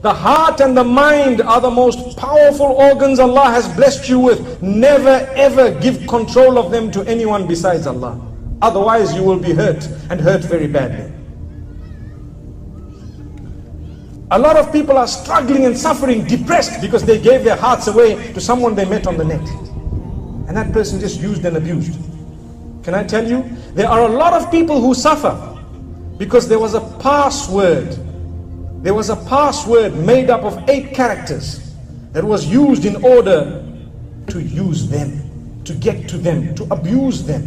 The heart and the mind are the most powerful organs Allah has blessed you with. Never ever give control of them to anyone besides Allah. Otherwise you will be hurt, and hurt very badly. A lot of people are struggling and suffering, depressed, because they gave their hearts away to someone they met on the net. And that person just used and abused. Can I tell you? There are a lot of people who suffer because there was a password. There was a password made up of 8 characters that was used in order to use them, to get to them, to abuse them.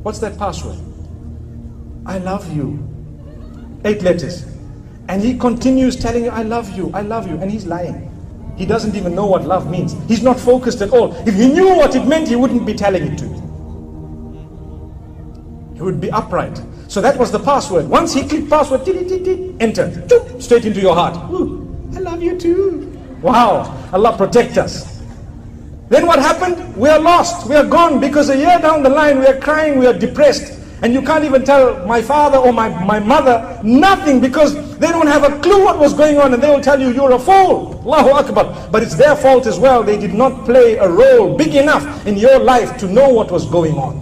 What's that password? I love you. 8 letters. And he continues telling you, I love you, and he's lying. He doesn't even know what love means. He's not focused at all. If he knew what it meant, he wouldn't be telling it to you. He would be upright. So that was the password. Once he clicked password, enter, straight into your heart. Ooh, I love you too. Wow, Allah protect us. Then what happened? We are lost, we are gone, because a year down the line we are crying, we are depressed. And you can't even tell my father or my mother nothing, because they don't have a clue what was going on, and they will tell you, you're a fool. Allahu Akbar. But it's their fault as well. They did not play a role big enough in your life to know what was going on.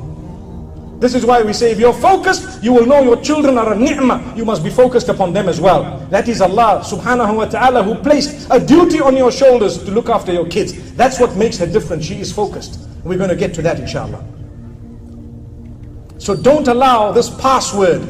This is why we say, if you're focused, you will know your children are a ni'mah. You must be focused upon them as well. That is Allah subhanahu wa ta'ala who placed a duty on your shoulders to look after your kids. That's what makes her different. She is focused. We're going to get to that inshallah. So don't allow this password,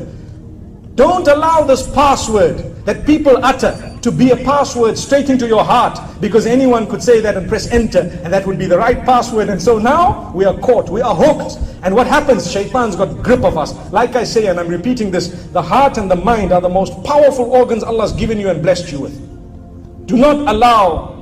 that people utter to be a password straight into your heart, because anyone could say that and press enter, and that would be the right password. And so now we are caught, we are hooked. And what happens? Shaitan's got grip of us. Like I say, and I'm repeating this, the heart and the mind are the most powerful organs Allah's given you and blessed you with. Do not allow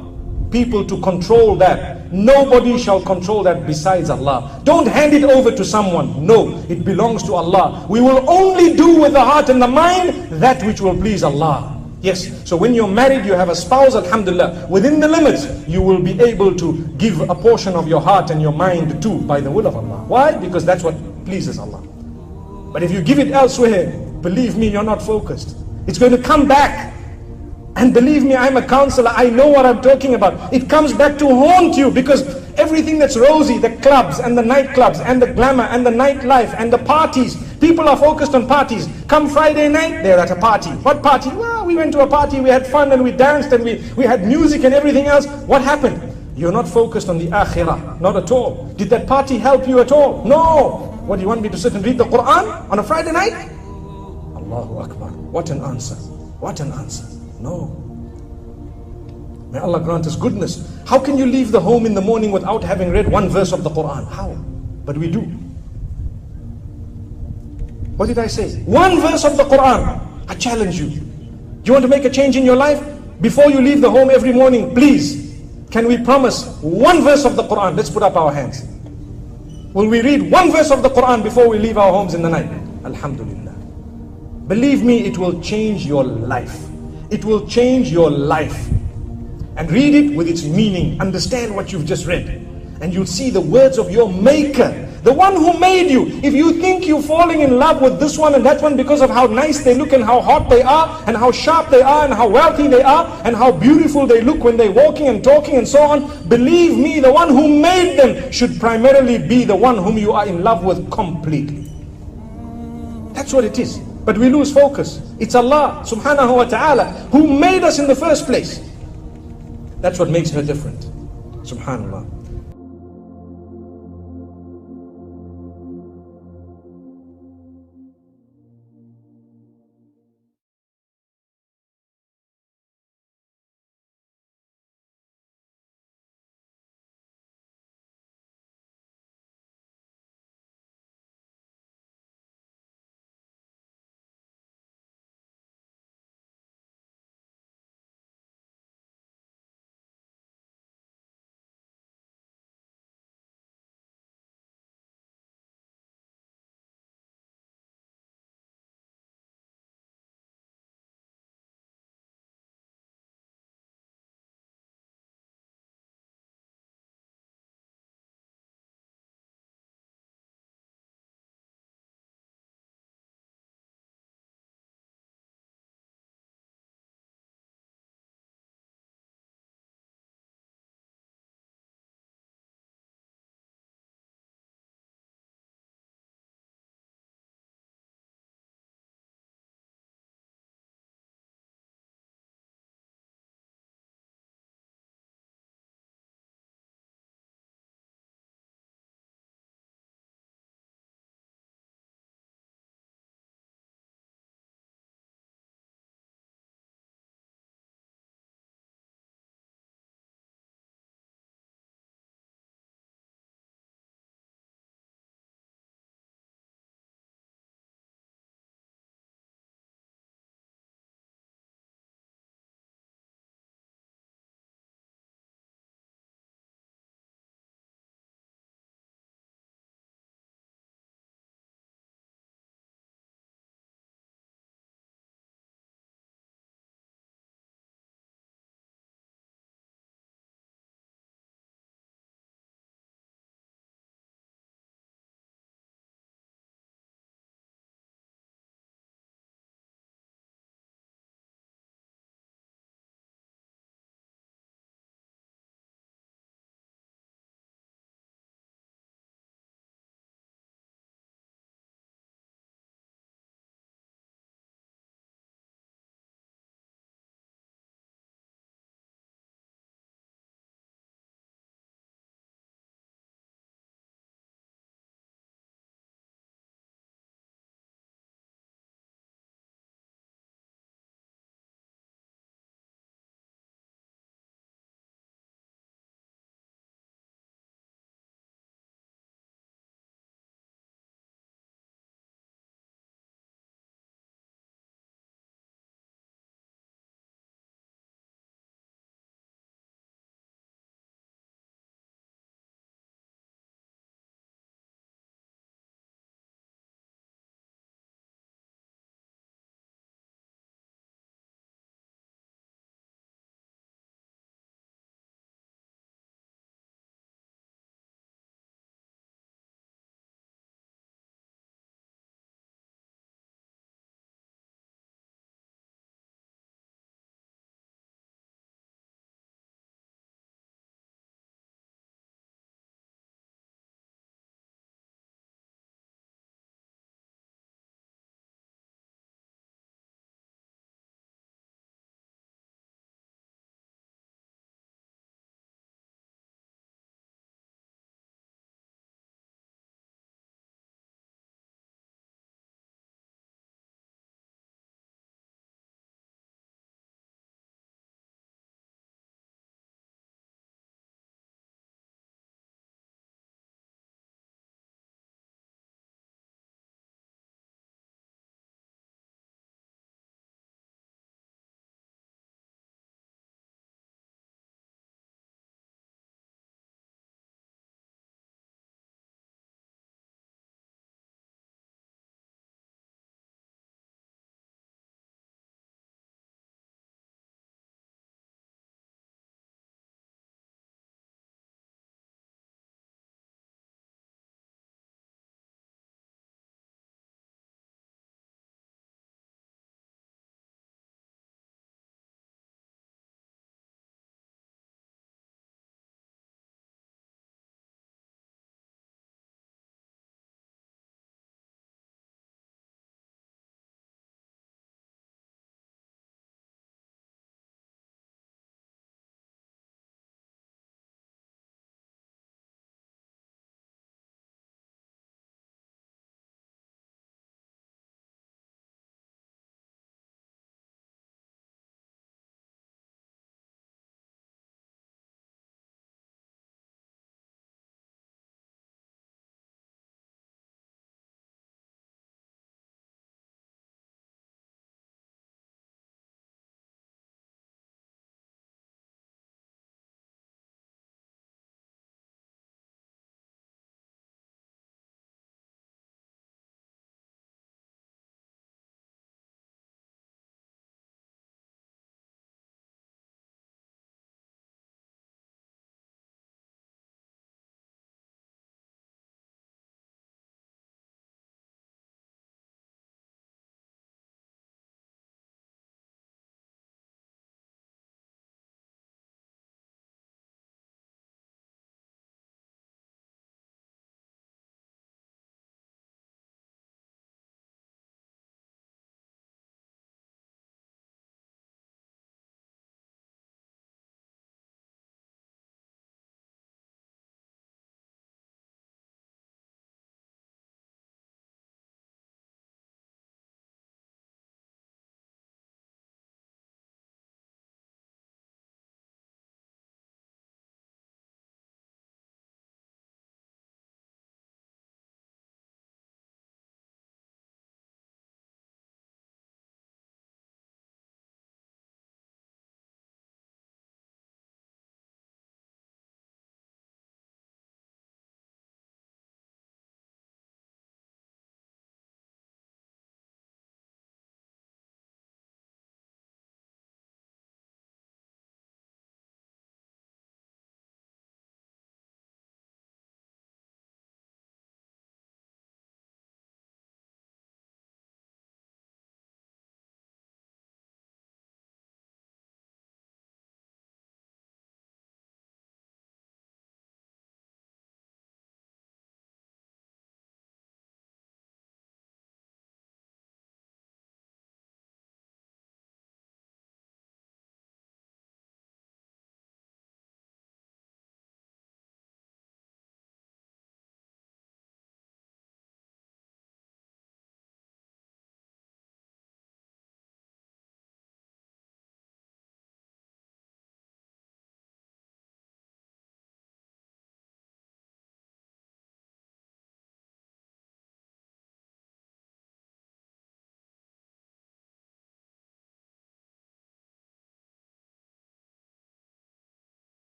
people to control that. Nobody shall control that besides Allah. Don't hand it over to someone. No, it belongs to Allah. We will only do with the heart and the mind that which will please Allah. Yes, so when you're married, you have a spouse, alhamdulillah, within the limits, you will be able to give a portion of your heart and your mind too, by the will of Allah. Why? Because that's what pleases Allah. But if you give it elsewhere, believe me, you're not focused. It's going to come back. And believe me, I'm a counselor, I know what I'm talking about. It comes back to haunt you, because everything that's rosy, the clubs and the nightclubs and the glamour and the nightlife and the parties, people are focused on parties. Come Friday night, they're at a party. What party? Well, we went to a party, we had fun and we danced and we had music and everything else. What happened? You're not focused on the akhirah, not at all. Did that party help you at all? No. What, do you want me to sit and read the Quran on a Friday night? Allahu Akbar. What an answer. What an answer. No. May Allah grant us goodness. How can you leave the home in the morning without having read one verse of the Quran? How? But we do. What did I say? One verse of the Quran. I challenge you. Do you want to make a change in your life? Before you leave the home every morning, please, can we promise one verse of the Quran? Let's put up our hands. Will we read one verse of the Quran before we leave our homes in the night? Alhamdulillah. Believe me, it will change your life. It will change your life. And read it with its meaning. Understand what you've just read. And you'll see the words of your maker, the one who made you. If you think you're falling in love with this one and that one because of how nice they look and how hot they are and how sharp they are and how wealthy they are and how beautiful they look when they're walking and talking and so on, believe me, the one who made them should primarily be the one whom you are in love with completely. That's what it is. But we lose focus. It's Allah subhanahu wa ta'ala who made us in the first place. That's what makes her different. Subhanallah.